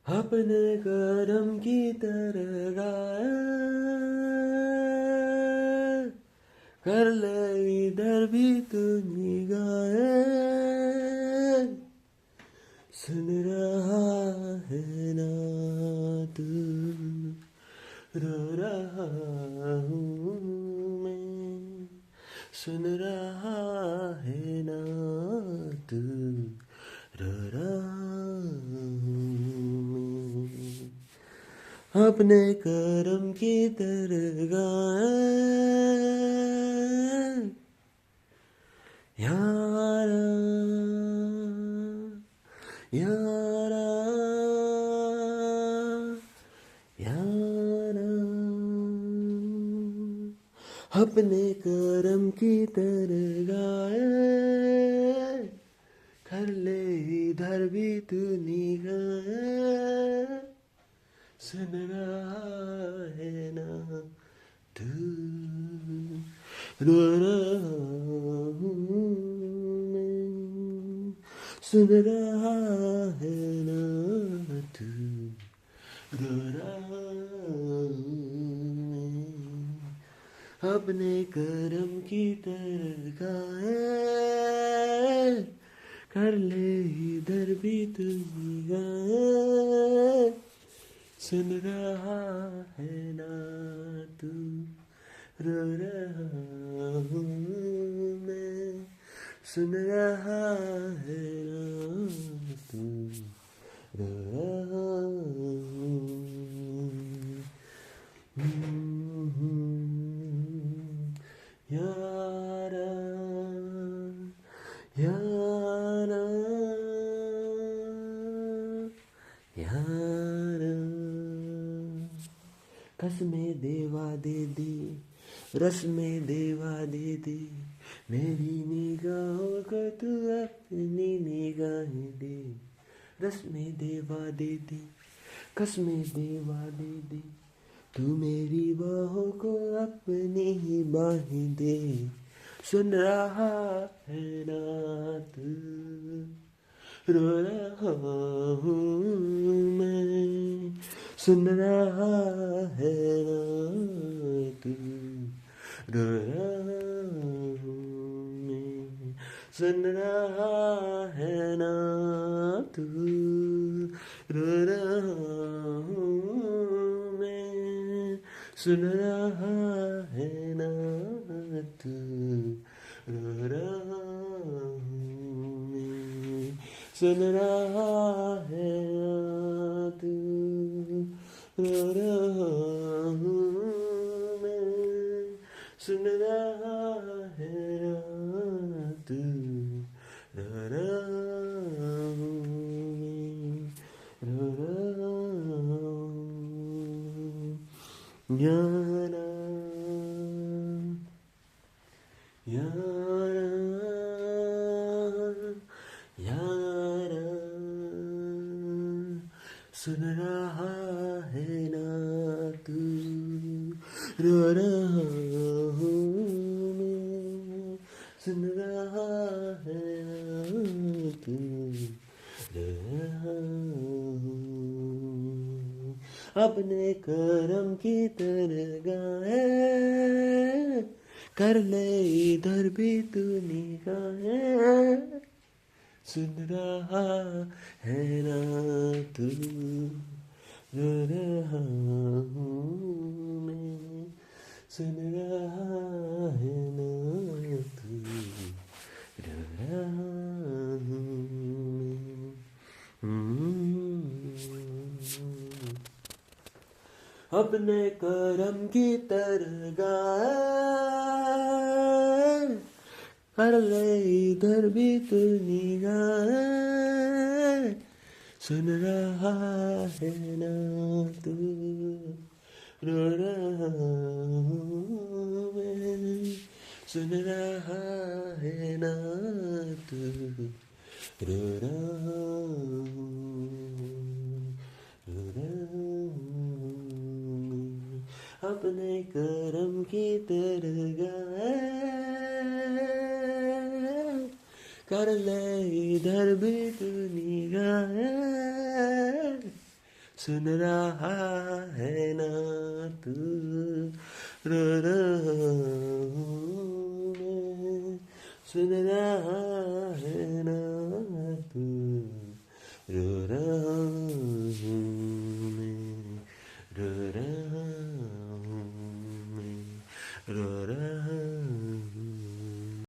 अपने करम की तरह गाया कर ले इधर भी तू निगाहे सुन रहा है ना तू रो रहा हूँ मैं सुन रहा है ना तू रो रहा हूँ मैं अपने करम की तरह गाए यारा यारा यारा अपने करम की तरह गाए कर ले इधर भी तू निगाह सुन रहा है ना तू रो रहा हूँ मैं सुन रहा है ना तू रो रहा हूँ मैं अपने करम की तरह गाए कर ले इधर भी तू निगाह सुन रहा है ना तू रो रहा हूँ मैं सुन रहा है ना तू रो रहा हूँ यारा यारा यारा कसमें देवा दे दी रस्में देवा दे दी मेरी निगाहों को तू अपनी निगाहें दे रस्में देवा दे दी कसमें देवा दे दी तू मेरी बाहों को अपनी ही बाहें दे सुन रहा है ना तू रो रहा हूँ मैं सुन रहा है ना तू रो रहा हूँ मैं सुन रहा है ना तू रो रहा हूँ मैं सुन रहा है ना तू रो रहा हूँ मैं सुन रहा है ना तू रो रहा हूँ मैं सुन रहा है ना तू रो रहा हूँ मैं रो रहा हूँ यारा यारा यारा सुन रहा है ना तू रो रहा हूँ मैं सुन रहा है ना तू रो रहा हूँ अपने करम की तरह गाए कर ले इधर भी तू निगाह सुन रहा है ना तू रो रहा हूँ मैं सुन रहा है ना तू रो रहा हूँ मैं अपने करम की तरह गाए कर ले इधर भी तू निगाह सुन रहा है ना तू रो रहा हूँ मैं सुन रहा है ना तू रो रहा हूँ अपने करम की तरह गाए कर ले इधर भी तू निगाह सुन रहा है ना तू, रो रहा हूँ मैं, सुन रहा है ना तू, रो रहा हूँ